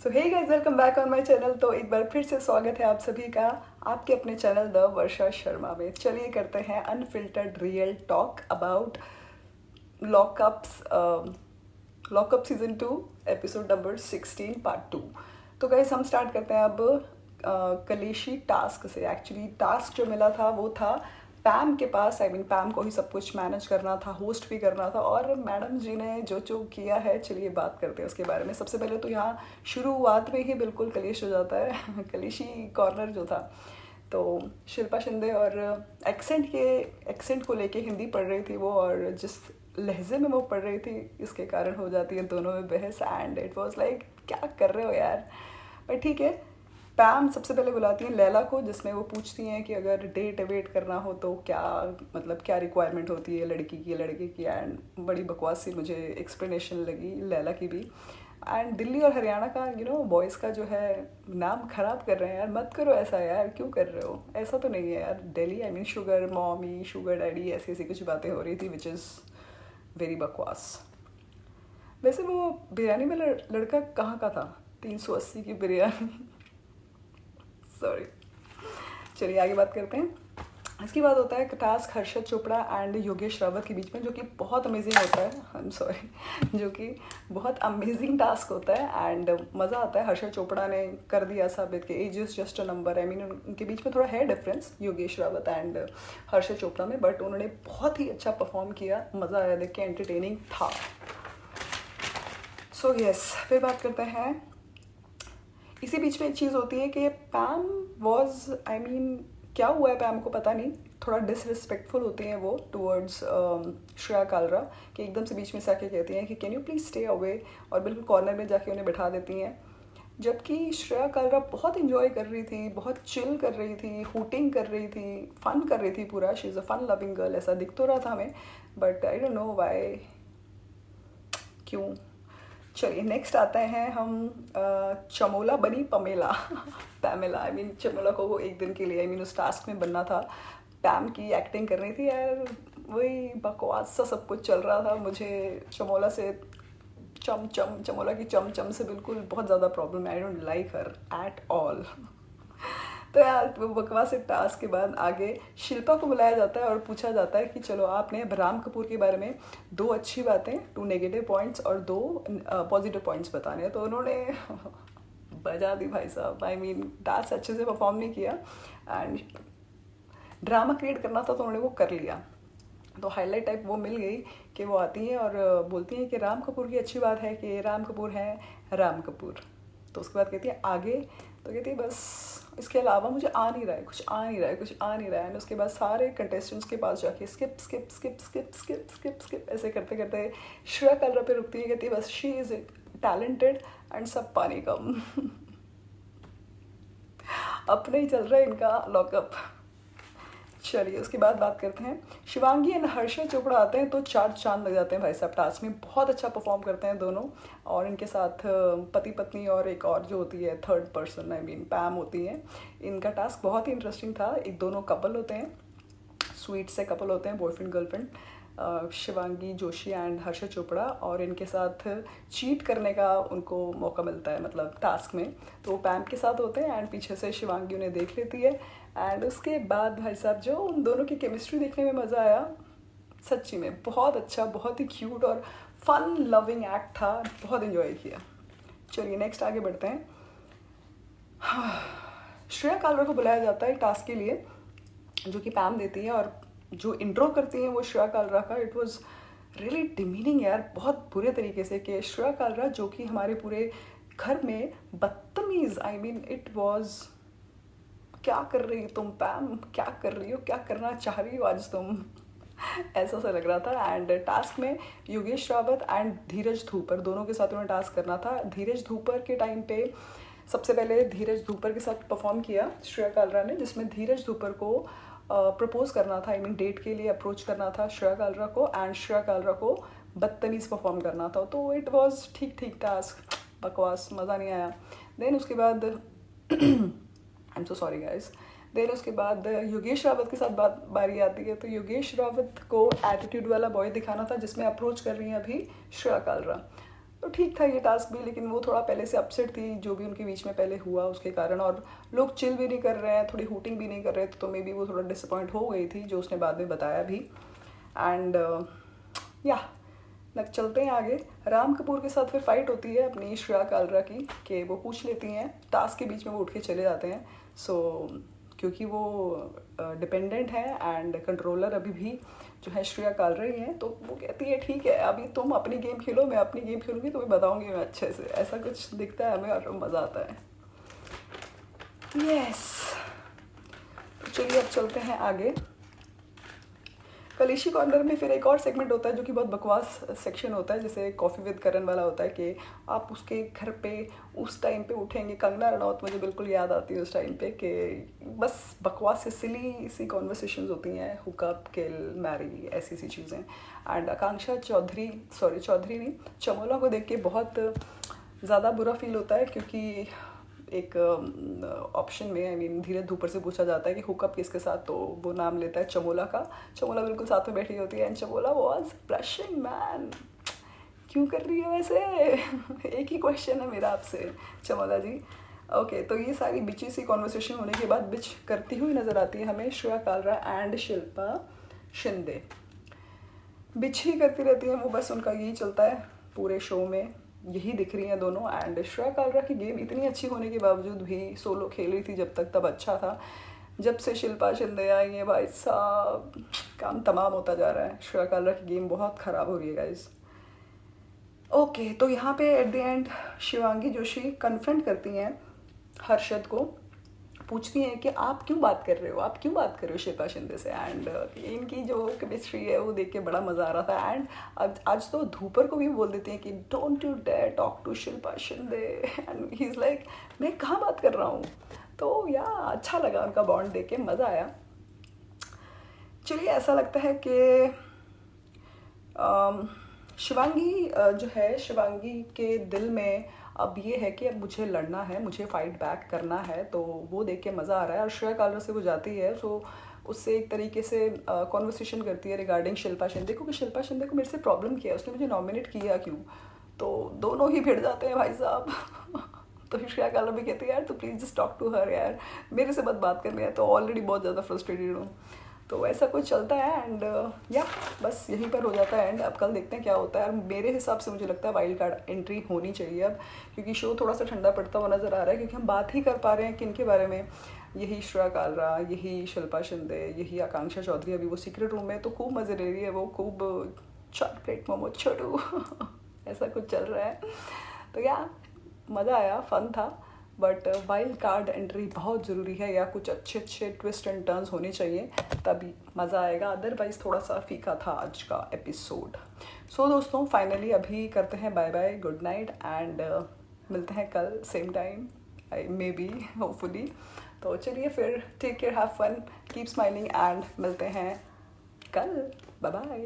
So hey guys, welcome back on my channel. तो एक बार फिर से स्वागत है आप सभी का आपके अपने चैनल द वर्षा शर्मा में। चलिए करते हैं unfiltered real talk about lockups lockup season 2 episode number 16 part 2। तो गाइस हम स्टार्ट करते हैं अब कलेशी टास्क से। एक्चुअली टास्क जो मिला था वो था पैम के पास। पैम को ही सब कुछ मैनेज करना था, होस्ट भी करना था, और मैडम जी ने जो जो किया है चलिए बात करते हैं उसके बारे में। सबसे पहले तो यहाँ शुरुआत में ही बिल्कुल कलेश हो जाता है कलेशी कॉर्नर जो था। तो शिल्पा शिंदे और एक्सेंट को लेके हिंदी पढ़ रही थी वो, और जिस लहजे में वो पढ़ रही थी इसके कारण हो जाती है दोनों में बहस। एंड इट वाज लाइक क्या कर रहे हो यार। बट ठीक है, पैम सबसे पहले बुलाती हैं लैला को, जिसमें वो पूछती हैं कि अगर डेट वेट करना हो तो क्या मतलब क्या रिक्वायरमेंट होती है लड़की की लड़के की। एंड बड़ी बकवास सी मुझे एक्सप्लेनेशन लगी लैला की भी। एंड दिल्ली और हरियाणा का बॉयज़ का जो है नाम ख़राब कर रहे हैं यार। मत करो ऐसा यार, क्यों कर रहे हो? ऐसा तो नहीं है यार। Delhi sugar mommy sugar daddy ऐसी ऐसी कुछ बातें हो रही थी विच इज़ वेरी बकवास। वैसे वो बिरयानी वाला लड़का कहाँ का था? 380 की बिरयानी सॉरी। चलिए आगे बात करते हैं। इसके बाद होता है टास्क हर्षद चोपड़ा एंड योगेश रावत के बीच में, जो कि बहुत अमेजिंग होता है। आई एम सॉरी, जो कि बहुत अमेजिंग टास्क होता है एंड मज़ा आता है। हर्षद चोपड़ा ने कर दिया साबित कि age is just a number. उनके बीच में थोड़ा है डिफरेंस योगेश रावत एंड हर्षद चोपड़ा में, बट उन्होंने बहुत ही अच्छा परफॉर्म किया। मज़ा आया देख के, एंटरटेनिंग था। सो यस, फिर बात करते हैं। इसी बीच में एक चीज़ होती है कि पैम वॉज क्या हुआ है पैम को पता नहीं, थोड़ा डिसरिस्पेक्टफुल होती हैं वो टूवर्ड्स श्रेया कालरा, कि एकदम से बीच में से आके कहती हैं कि can you please stay away, और बिल्कुल कॉर्नर में जाके उन्हें बैठा देती हैं। जबकि श्रेया कालरा बहुत इंजॉय कर रही थी, बहुत चिल कर रही थी, हूटिंग कर रही थी, फन कर रही थी पूरा। She is a fun loving girl, ऐसा दिख तो रहा था हमें, but I don't know why, क्यों। चलिए नेक्स्ट आते हैं हम चमोला बनी पमेला पैमेला। चमोला को वो एक दिन के लिए उस टास्क में बनना था। पैम की एक्टिंग कर रही थी यार, वही बकवास सा सब कुछ चल रहा था। मुझे चमोला से चमोला की चम से बिल्कुल बहुत ज़्यादा प्रॉब्लम है। I don't like her at all तो यार वो बकवास एक टास्क के बाद आगे शिल्पा को बुलाया जाता है और पूछा जाता है कि चलो आपने राम कपूर के बारे में 2 अच्छी बातें, 2 नेगेटिव पॉइंट्स और 2 पॉजिटिव पॉइंट्स बताने हैं। तो उन्होंने बजा दी भाई साहब। टास्क अच्छे से परफॉर्म नहीं किया एंड ड्रामा क्रिएट करना था तो उन्होंने वो कर लिया। तो हाईलाइट टाइप वो मिल गई कि वो आती हैं और बोलती हैं कि राम कपूर की अच्छी बात है कि राम कपूर हैं राम कपूर। तो उसके बाद कहती है आगे, तो कहती है बस इसके अलावा मुझे आ नहीं रहा है, कुछ आ नहीं रहा है, कुछ आ नहीं रहा है। एंड उसके बाद सारे कंटेस्टेंट्स के पास जाके skip skip skip skip skip skip skip ऐसे करते करते श्रेया कालरा पे रुकती है। कहती है बस शी इज़ टैलेंटेड एंड सब पानी कम अपने ही चल रहा है इनका लॉकअप। चलिए उसके बाद बात करते हैं। शिवांगी एंड हर्षद चोपड़ा आते हैं तो 4 चांद लग जाते हैं भाई साहब। टास्क में बहुत अच्छा परफॉर्म करते हैं दोनों, और इनके साथ पति पत्नी और एक और जो होती है थर्ड पर्सन पैम होती है। इनका टास्क बहुत ही इंटरेस्टिंग था। एक दोनों कपल होते हैं, स्वीट से कपल होते हैं, boyfriend girlfriend, Shivangi Joshi and Harshad Chopra, और इनके साथ चीट करने का उनको मौका मिलता है मतलब टास्क में। तो वो पैम के साथ होते हैं एंड पीछे से शिवांगी उन्हें देख लेती है। एंड उसके बाद भाई साहब जो उन दोनों की केमिस्ट्री देखने में मज़ा आया, सच्ची में बहुत अच्छा, बहुत ही क्यूट और फन लविंग एक्ट था, बहुत इन्जॉय किया। चलिए नेक्स्ट आगे बढ़ते हैं। श्रेया कालरा को बुलाया जाता है टास्क के लिए, जो कि पैम देती है, और जो इंट्रो करती हैं वो श्रेया कालरा का। इट वाज रियली डिमीनिंग यार, बहुत बुरे तरीके से, कि श्रेया कालरा जो कि हमारे पूरे घर में बदतमीज़, इट वाज क्या कर रही हो तुम पैम, क्या कर रही हो, क्या करना चाह रही हो आज तुम ऐसा सा लग रहा था। एंड टास्क में योगेश रावत एंड धीरज धूपर दोनों के साथ उन्हें टास्क करना था। धीरज धूपर के टाइम पे सबसे पहले धीरज धूपर के साथ परफॉर्म किया श्रेया कालरा ने, जिसमें धीरज धूपर को प्रपोज करना था, डेट के लिए अप्रोच करना था श्रेया कालरा को, एंड श्रेया कालरा को बदतमीज़ परफॉर्म करना था। तो इट वाज ठीक ठीक टास्क, बकवास, मज़ा नहीं आया। देन उसके बाद I am so sorry guys. Then उसके बाद योगेश रावत के साथ बारी आती है। तो योगेश रावत को एटीट्यूड वाला बॉय दिखाना था, जिसमें अप्रोच कर रही हैं अभी श्रेया कालरा। तो ठीक था ये टास्क भी, लेकिन वो थोड़ा पहले से अपसेट थी जो भी उनके बीच में पहले हुआ उसके कारण, और लोग चिल भी नहीं कर रहे हैं, थोड़ी हूटिंग भी नहीं कर रहे थे, तो मे बी वो थोड़ा डिसअपॉइंट हो गई थी, जो उसने बाद में बताया भी। एंड या लग चलते हैं आगे। राम कपूर के साथ फिर फाइट होती है अपनी श्रेया कालरा की, कि वो पूछ लेती हैं टास्क के बीच में, वो उठ के चले जाते हैं। सो क्योंकि वो डिपेंडेंट है एंड कंट्रोलर अभी भी जो है श्रेया कालरा ही है, तो वो कहती है ठीक है अभी तुम अपनी गेम खेलो, मैं अपनी गेम खेलूंगी, तुम्हें बताऊंगी मैं अच्छे से। ऐसा कुछ दिखता है हमें और मज़ा आता है। यस, तो चलिए अब चलते हैं आगे। कलेशी कॉर्नर में फिर एक और सेगमेंट होता है जो कि बहुत बकवास सेक्शन होता है, जैसे कॉफ़ी विद करण वाला होता है, कि आप उसके घर पे उस टाइम पे उठेंगे। कंगना रनौत मुझे बिल्कुल याद आती है उस टाइम पे, कि बस बकवास से सिली सी कॉन्वर्सेशंस होती हैं, हुकअप, किल, मैरी, ऐसी सी चीज़ें। एंड आकांक्षा चौधरी, सॉरी चौधरी नहीं, चमोला को देख के बहुत ज़्यादा बुरा फील होता है, क्योंकि एक ऑप्शन में आई मीन धीरज धूपर से पूछा जाता है कि हुकअप किसके साथ, तो वो नाम लेता है चमोला का। चमोला बिल्कुल साथ में बैठी होती है and Chamola was blushing man, क्यों कर रही है वैसे एक ही क्वेश्चन है मेरा आपसे चमोला जी। ओके, तो ये सारी बिची सी कॉन्वर्सेशन होने के बाद बिच करती हुई नज़र आती है हमें श्रेया कालरा एंड शिल्पा शिंदे। बिच ही करती रहती हैं वो, बस उनका यही चलता है पूरे शो में, यही दिख रही हैं दोनों। एंड श्रेया कालरा की गेम इतनी अच्छी होने के बावजूद भी सोलो खेल रही थी जब तक, तब अच्छा था। जब से शिल्पा शिंदे आई है भाई साहब काम तमाम होता जा रहा है, श्रेया कालरा की गेम बहुत ख़राब हो रही है गाइज। ओके, तो यहाँ पे at the end Shivangi Joshi confront करती हैं हर्षद को, पूछती हैं कि आप क्यों बात कर रहे हो, आप क्यों बात कर रहे हो शिल्पा शिंदे से। एंड इनकी जो केमिस्ट्री है वो देख के बड़ा मज़ा आ रहा था। एंड आज तो धूपर को भी बोल देती हैं कि don't you dare talk to Shilpa Shinde, and he is like मैं कहाँ बात कर रहा हूँ। तो या अच्छा लगा उनका बॉन्ड देख के, मज़ा आया। चलिए, ऐसा लगता है कि शिवांगी जो है, शिवांगी के दिल में अब ये है कि अब मुझे लड़ना है, मुझे फाइट बैक करना है, तो वो देख के मज़ा आ रहा है। और श्रेया कालरा से वो जाती है, सो उससे एक तरीके से कॉन्वर्सेशन करती है रिगार्डिंग शिल्पा शिंदे को, कि शिल्पा शिंदे को मेरे से प्रॉब्लम किया, उसने मुझे नॉमिनेट किया क्यों। तो दोनों ही भिड़ जाते हैं भाई साहब तो श्रेया कालरा भी कहती है यार तो please just talk to her यार, मेरे से मत बात करनी है, तो ऑलरेडी बहुत ज़्यादा फ्रस्ट्रेटेड हूँ। तो ऐसा कुछ चलता है एंड या बस यहीं पर हो जाता है एंड। अब कल देखते हैं क्या होता है। मेरे हिसाब से मुझे लगता है वाइल्ड कार्ड एंट्री होनी चाहिए अब, क्योंकि शो थोड़ा सा ठंडा पड़ता हुआ नज़र आ रहा है, क्योंकि हम बात ही कर पा रहे हैं किन के बारे में, यही श्रेया कालरा, यही शिल्पा शिंदे, यही आकांक्षा चौधरी। अभी वो सीक्रेट रूम में तो खूब मज़े ले रही है, वो खूब चाट प्लेट मोमो छोटू ऐसा कुछ चल रहा है। तो या मज़ा आया, फन था, बट वाइल्ड कार्ड एंट्री बहुत ज़रूरी है, या कुछ अच्छे अच्छे ट्विस्ट एंड टर्न्स होने चाहिए, तभी मज़ा आएगा। अदरवाइज़ थोड़ा सा फीका था आज का एपिसोड। सो दोस्तों, फाइनली अभी करते हैं bye bye, good night, and मिलते हैं कल same time, I may be hopefully. तो चलिए फिर, take care, have fun, keep smiling, and मिलते हैं कल। Bye bye.